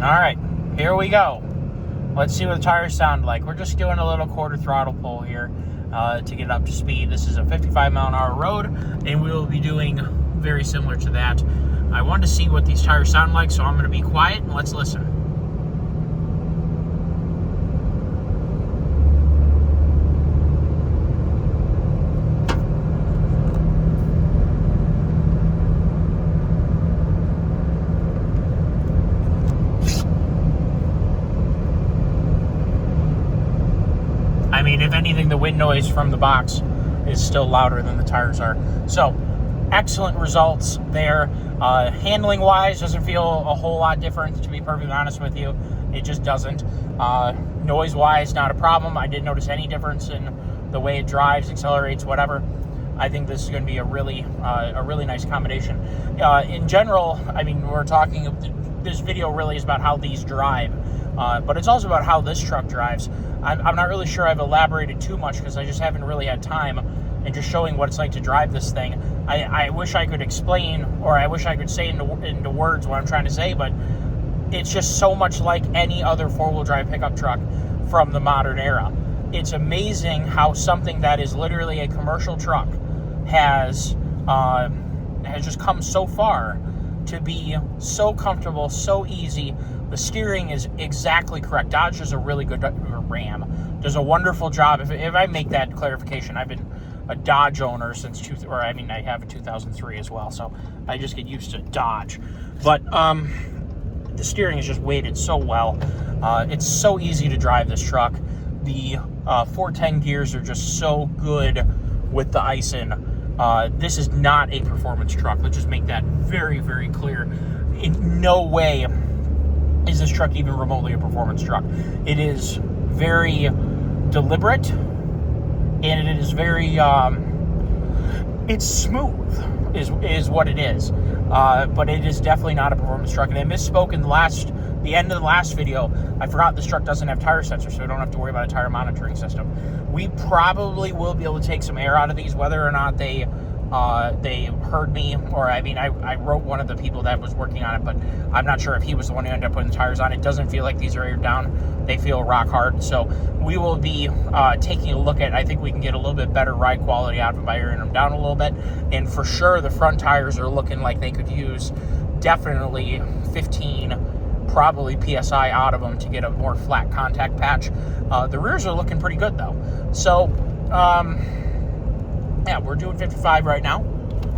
All right, here we go. Let's see what the tires sound like. We're just doing a little quarter throttle pull here to get up to speed. This is a 55-mile-an-hour road, and we will be doing very similar to that. I wanted to see what these tires sound like, so I'm going to be quiet and let's listen. I mean, if anything, the wind noise from the box is still louder than the tires are. So, excellent results there. Handling wise, doesn't feel a whole lot different, to be perfectly honest with you. It just doesn't. Noise wise, not a problem. I didn't notice any difference in the way it drives, accelerates, whatever. I think this is going to be a really nice combination. In general, I mean, we're talking, this video really is about how these drive, but it's also about how this truck drives. I'm not really sure I've elaborated too much because I just haven't really had time and just showing what it's like to drive this thing. I wish I could explain, or I wish I could say into words what I'm trying to say, but it's just so much like any other four-wheel drive pickup truck from the modern era. It's amazing how something that is literally a commercial truck has just come so far to be so comfortable, so easy. The steering is exactly correct. Dodge does a really good, Ram does a wonderful job. If I make that clarification, I've been a Dodge owner since I have a 2003 as well, so I just get used to Dodge. But the steering is just weighted so well. It's so easy to drive this truck. The 410 gears are just so good with the aisin. This is not a performance truck. Let's just make that very, very clear. In no way is this truck even remotely a performance truck. It is very deliberate, and it is very, it's smooth, is what it is. But it is definitely not a performance truck. And I misspoke in the end of the last video. I forgot this truck doesn't have tire sensors, so we don't have to worry about a tire monitoring system. We probably will be able to take some air out of these, whether or not they heard me, or I wrote one of the people that was working on it, but I'm not sure if he was the one who ended up putting the tires on. It doesn't feel like these are aired down. They feel rock hard. So we will be taking a look at, I think we can get a little bit better ride quality out of them by airing them down a little bit. And for sure, the front tires are looking like they could use definitely 15, probably PSI out of them to get a more flat contact patch. The rears are looking pretty good though. So, yeah, we're doing 55 right now.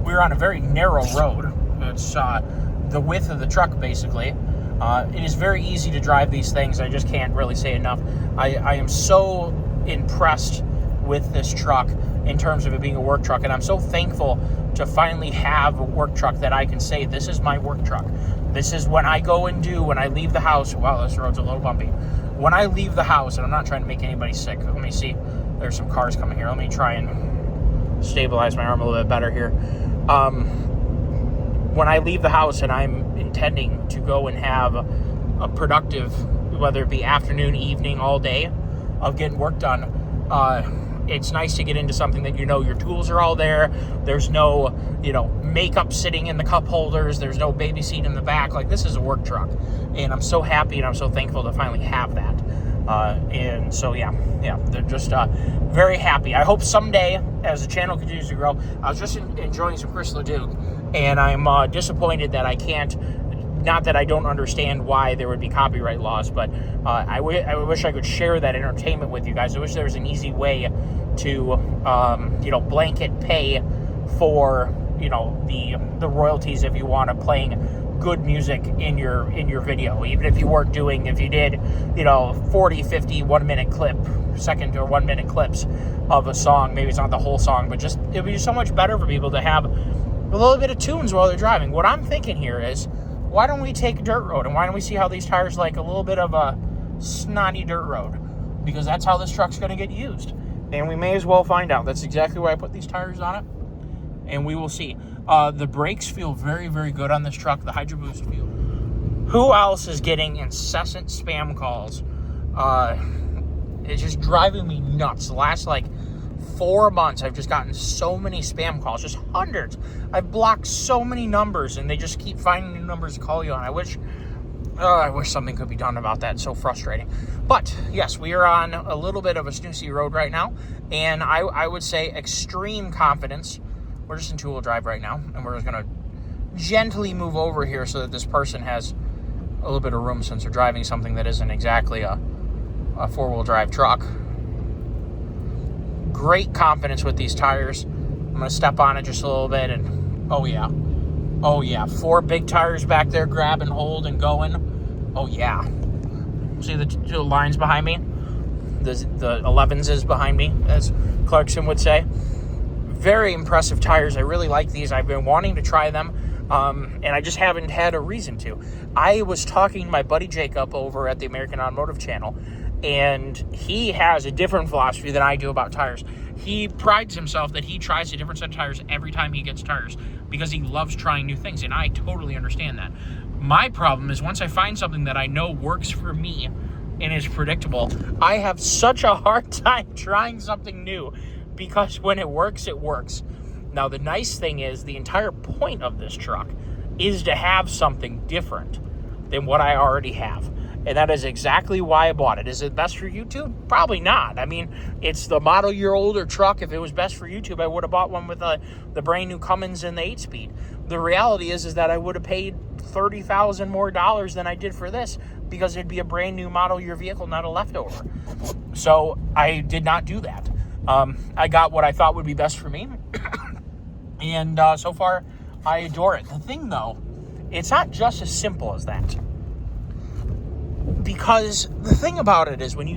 We're on a very narrow road. It's the width of the truck, basically. It is very easy to drive these things. I just can't really say enough. I am so impressed with this truck in terms of it being a work truck, and I'm so thankful to finally have a work truck that I can say, this is my work truck. This is when I go and when I leave the house. Wow, this road's a little bumpy. When I leave the house, and I'm not trying to make anybody sick. Let me see. There's some cars coming here. Let me try and stabilize my arm a little bit better here. When I leave the house and I'm intending to go and have a productive, whether it be afternoon, evening, all day of getting work done, it's nice to get into something that your tools are all there. There's no, makeup sitting in the cup holders. There's no baby seat in the back. Like, this is a work truck. And I'm so happy and I'm so thankful to finally have that. And so, yeah, they're just very happy. I hope someday, as the channel continues to grow, I was just enjoying some Chris LeDuc, and I'm disappointed that I can't, not that I don't understand why there would be copyright laws, but I wish I could share that entertainment with you guys. I wish there was an easy way to, blanket pay for, the royalties if you want to playing good music in your video, even if you weren't doing, if you did 40, 50 1-minute clip, second or 1 minute clips of a song. Maybe it's not the whole song, but just it would be so much better for people to have a little bit of tunes while they're driving. What I'm thinking here is, why don't we take a dirt road, and why don't we see how these tires like a little bit of a snotty dirt road, because that's how this truck's going to get used, and we may as well find out. That's exactly why I put these tires on it, and we will see. The brakes feel very, very good on this truck. The Hydro Boost feel. Who else is getting incessant spam calls? It's just driving me nuts. The last 4 months, I've just gotten so many spam calls, just hundreds. I've blocked so many numbers, and they just keep finding new numbers to call you on. I wish I wish something could be done about that. It's so frustrating. But yes, we are on a little bit of a snoozy road right now, and I would say extreme confidence. We're just in two-wheel drive right now, and we're just going to gently move over here so that this person has a little bit of room since they're driving something that isn't exactly a four-wheel drive truck. Great confidence with these tires. I'm going to step on it just a little bit, and oh yeah, 4 big tires back there, grab and hold and going. Oh yeah. See the lines behind me? The 11s is behind me, as Clarkson would say. Very impressive tires. I really like these. I've been wanting to try them, and I just haven't had a reason to. I was talking to my buddy Jacob over at the American Automotive Channel, and he has a different philosophy than I do about tires. He prides himself that he tries a different set of tires every time he gets tires because he loves trying new things, and I totally understand that. My problem is once I find something that I know works for me and is predictable, I have such a hard time trying something new because when it works, it works. Now, the nice thing is the entire point of this truck is to have something different than what I already have. And that is exactly why I bought it. Is it best for YouTube? Probably not. I mean, it's the model year older truck. If it was best for YouTube, I would have bought one with the brand new Cummins and the 8-speed. The reality is that I would have paid $30,000 more than I did for this because it'd be a brand new model year vehicle, not a leftover. So I did not do that. I got what I thought would be best for me. And so far, I adore it. The thing, though, it's not just as simple as that. Because the thing about it is when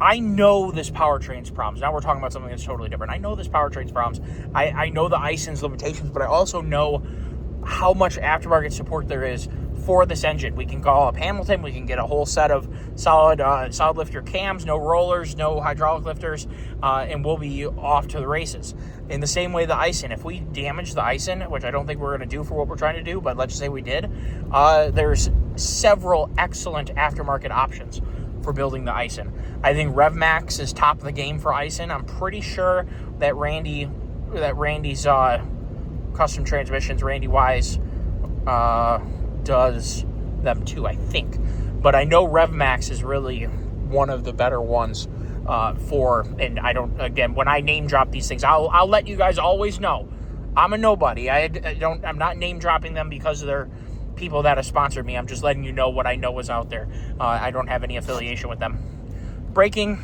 I know this powertrain's problems. Now we're talking about something that's totally different. I know this powertrain's problems. I know the aisin's limitations, but I also know how much aftermarket support there is for this engine. We can call up Hamilton. We can get a whole set of solid lifter cams, no rollers, no hydraulic lifters, and we'll be off to the races. In the same way, the aisin. If we damage the aisin, which I don't think we're going to do for what we're trying to do, but let's just say we did, there's several excellent aftermarket options for building the aisin. I think RevMax is top of the game for aisin. I'm pretty sure that Randy's custom transmissions, Randy Wise, does them too, I think. But I know RevMax is really one of the better ones and I don't, again, when I name drop these things, I'll let you guys always know. I'm a nobody. I'm not name dropping them because they're people that have sponsored me. I'm just letting you know what I know is out there. I don't have any affiliation with them. Braking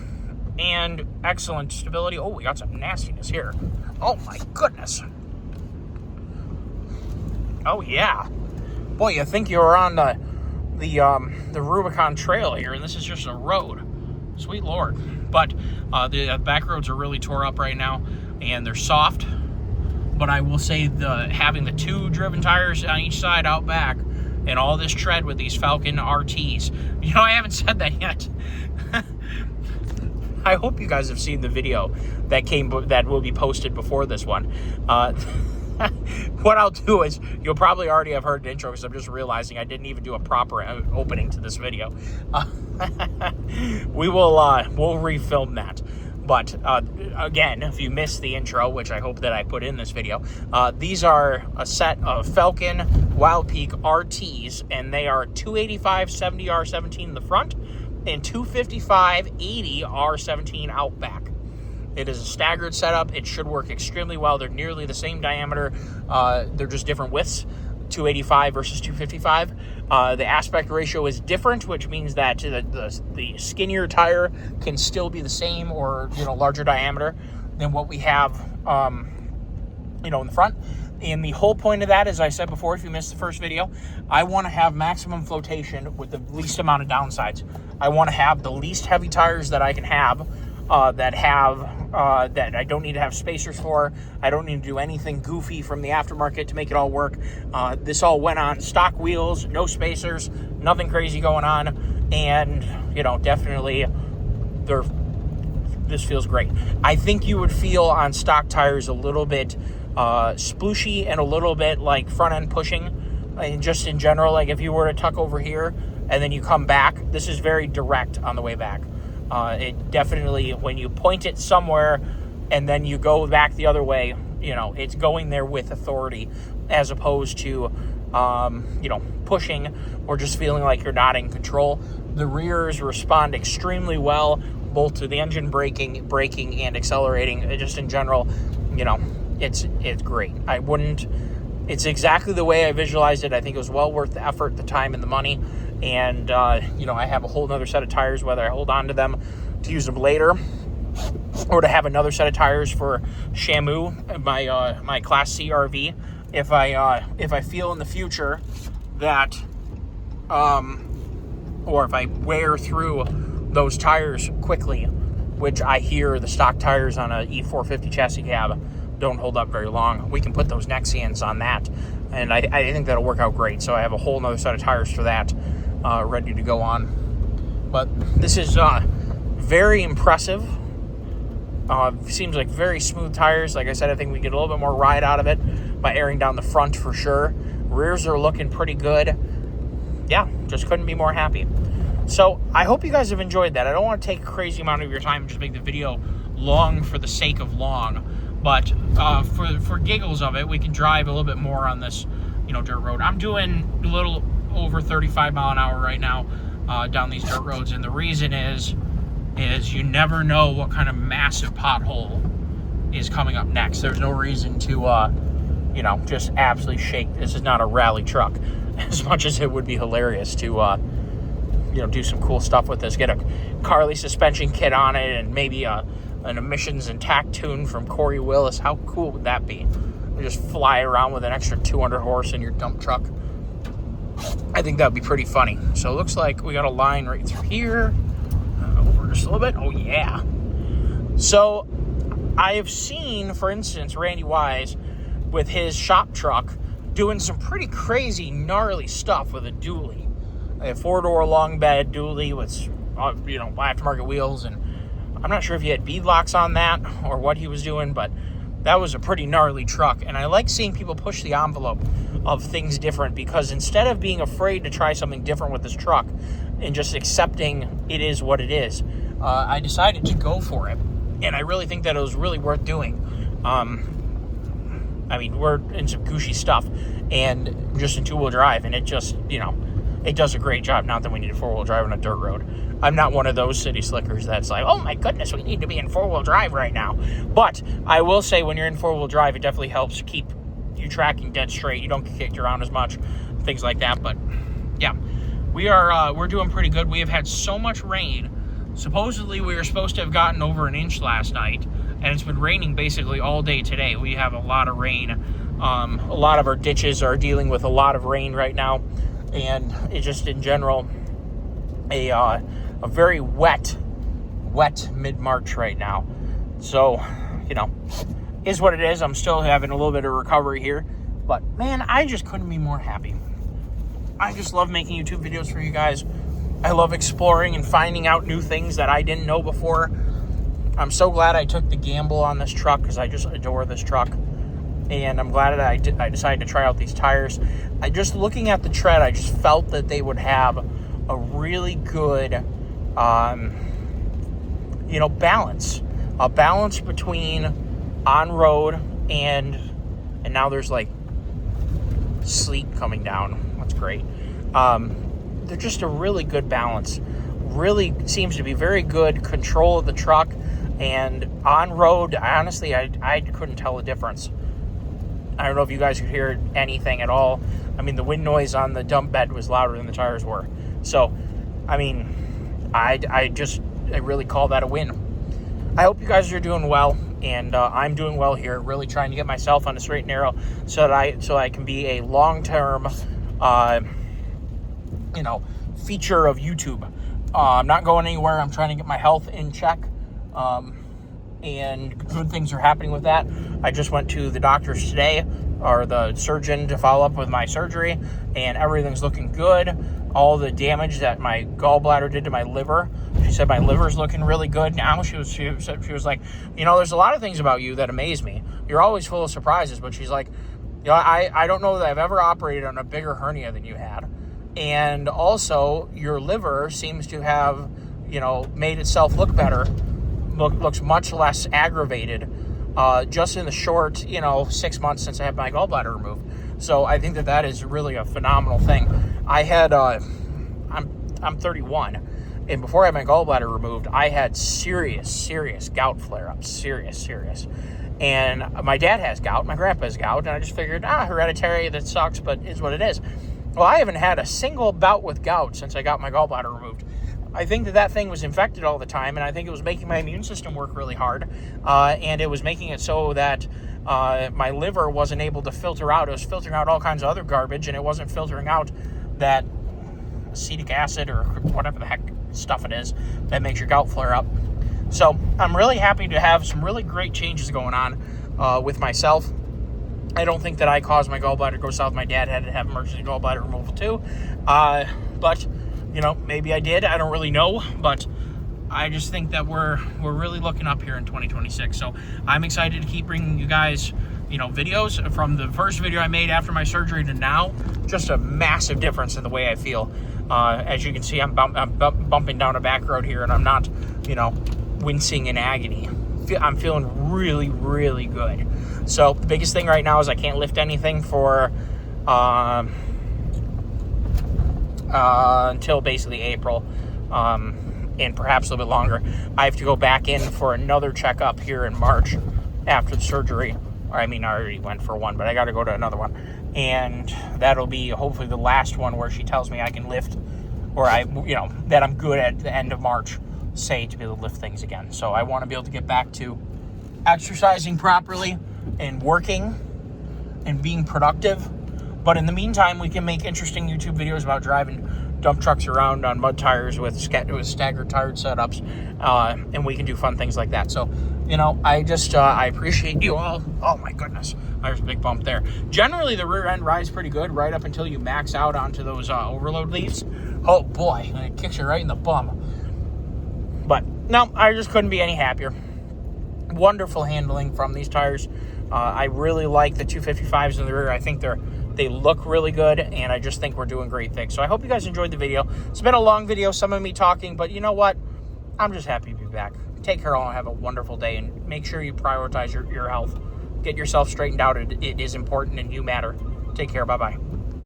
and excellent stability. Oh, we got some nastiness here. Oh my goodness. Oh yeah. Boy, you think you were on the Rubicon Trail here, and this is just a road. Sweet Lord. But the back roads are really tore up right now, and they're soft. But I will say having the 2 driven tires on each side out back and all this tread with these Falken RTs. You know, I haven't said that yet. I hope you guys have seen the video that will be posted before this one. What I'll do is, you'll probably already have heard an intro because I'm just realizing I didn't even do a proper opening to this video. We'll refilm that. But again, if you missed the intro, which I hope that I put in this video, these are a set of Falken Wildpeak RTs, and they are 285 70 R17 in the front and 255 80 R17 out back. It is a staggered setup. It should work extremely well. They're nearly the same diameter. They're just different widths, 285 versus 255. The aspect ratio is different, which means that the skinnier tire can still be the same or larger diameter than what we have in the front. And the whole point of that, as I said before, if you missed the first video, I want to have maximum flotation with the least amount of downsides. I want to have the least heavy tires that I can have, that I don't need to have spacers for. I don't need to do anything goofy from the aftermarket to make it all work. This all went on stock wheels, no spacers, nothing crazy going on, and definitely this feels great. I think you would feel on stock tires a little bit splooshy and a little bit like front end pushing, and just in general, like if you were to tuck over here and then you come back, this is very direct on the way back. It definitely, when you point it somewhere and then you go back the other way, it's going there with authority, as opposed to pushing or just feeling like you're not in control. The rears respond extremely well, both to the engine braking, and accelerating. Just in general, it's great. It's exactly the way I visualized it. I think it was well worth the effort, the time, and the money. And, I have a whole nother set of tires, whether I hold on to them to use them later or to have another set of tires for Shamu, my Class C RV. If I feel in the future that, or if I wear through those tires quickly, which I hear the stock tires on a E450 chassis cab don't hold up very long, we can put those Nexians on that, and I think that'll work out great. So I have a whole nother set of tires for that ready to go on. But this is very impressive. Seems like very smooth tires. Like I said, I think we get a little bit more ride out of it by airing down the front for sure. Rears are looking pretty good. Yeah, just couldn't be more happy. So I hope you guys have enjoyed that. I don't want to take a crazy amount of your time and just make the video long for the sake of long. But for giggles of it, we can drive a little bit more on this, dirt road. I'm doing a little over 35 mile an hour right now down these dirt roads, and the reason is you never know what kind of massive pothole is coming up next. There's no reason to, just absolutely shake. This is not a rally truck, as much as it would be hilarious to, do some cool stuff with this. Get a Carly suspension kit on it, and maybe an emissions and tack tune from Corey Willis. How cool would that be? You just fly around with an extra 200 horse in your dump truck. I think that would be pretty funny. So it looks like we got a line right through here. Over just a little bit. Oh, yeah. So I have seen, for instance, Randy Wise with his shop truck doing some pretty crazy, gnarly stuff with a dually. A 4-door long bed dually with, aftermarket wheels. And I'm not sure if he had bead locks on that or what he was doing, but that was a pretty gnarly truck. And I like seeing people push the envelope of things different, because instead of being afraid to try something different with this truck and just accepting it is what it is, I decided to go for it. And I really think that it was really worth doing. We're in some Gucci stuff and just in 2-wheel drive, and it just, it does a great job. Not that we need a 4-wheel drive on a dirt road. I'm not one of those city slickers that's like, oh my goodness, we need to be in 4-wheel drive right now. But I will say, when you're in 4-wheel drive, it definitely helps keep you tracking dead straight. You don't get kicked around as much, things like that. But yeah, we're doing pretty good. We have had so much rain. Supposedly we were supposed to have gotten over an inch last night, and it's been raining basically all day today. We have a lot of rain. A lot of our ditches are dealing with a lot of rain right now, and it's just in general a very wet mid-March right now. So, is what it is. I'm still having a little bit of recovery here, but man, I just couldn't be more happy. I just love making YouTube videos for you guys. I love exploring and finding out new things that I didn't know before. I'm so glad I took the gamble on this truck, because I just adore this truck. And I'm glad that I decided to try out these tires. Looking at the tread, I just felt that they would have a really good, balance. A balance between on-road and now there's like sleet coming down. That's great. They're just a really good balance. Really seems to be very good control of the truck, and on-road, honestly, I couldn't tell the difference. I don't know if you guys could hear anything at all. The wind noise on the dump bed was louder than the tires were. So, I really call that a win. I hope you guys are doing well, and I'm doing well here, really trying to get myself on a straight and narrow so I can be a long-term, feature of YouTube. I'm not going anywhere. I'm trying to get my health in check, and good things are happening with that. I just went to the doctors today, or the surgeon, to follow up with my surgery, and everything's looking good. All the damage that my gallbladder did to my liver, she said my liver's looking really good now. She was like, there's a lot of things about you that amaze me. You're always full of surprises, but she's like, I don't know that I've ever operated on a bigger hernia than you had. And also, your liver seems to have, made itself look better, looks much less aggravated, just in the short, 6 months since I had my gallbladder removed. So I think that is really a phenomenal thing. I had, I'm 31, and before I had my gallbladder removed, I had serious gout flare-ups, serious. And my dad has gout, my grandpa has gout, and I just figured, hereditary, that sucks, but is what it is. Well, I haven't had a single bout with gout since I got my gallbladder removed. I think that thing was infected all the time, and I think it was making my immune system work really hard, and it was making it so that my liver wasn't able to filter out. It was filtering out all kinds of other garbage, and it wasn't filtering out that acetic acid or whatever the heck stuff it is that makes your gout flare up. So I'm really happy to have some really great changes going on with myself. I don't think that I caused my gallbladder to go south. My dad had to have emergency gallbladder removal too, but maybe I did. I don't really know, but I just think that we're really looking up here in 2026. So I'm excited to keep bringing you guys, videos from the first video I made after my surgery to now. Just a massive difference in the way I feel. As you can see, I'm bumping down a back road here, and I'm not, wincing in agony. I'm feeling really, really good. So the biggest thing right now is I can't lift anything for until basically April, and perhaps a little bit longer. I have to go back in for another checkup here in March after the surgery. I already went for one, but I got to go to another one. And that'll be hopefully the last one where she tells me I can lift, or that I'm good at the end of March, say, to be able to lift things again. So I want to be able to get back to exercising properly and working and being productive. But in the meantime, we can make interesting YouTube videos about driving dump trucks around on mud tires with staggered tire setups, and we can do fun things like that. So, I appreciate you all. Oh my goodness, there's a big bump there. Generally, the rear end rides pretty good right up until you max out onto those overload leaves. Oh boy, and it kicks you right in the bum. But no, I just couldn't be any happier. Wonderful handling from these tires. I really like the 255s in the rear. I think they look really good, and I just think we're doing great things. So I hope you guys enjoyed the video. It's been a long video, some of me talking, but you know what? I'm just happy to be back. Take care all and have a wonderful day, and make sure you prioritize your health. Get yourself straightened out. It is important, and you matter. Take care. Bye-bye.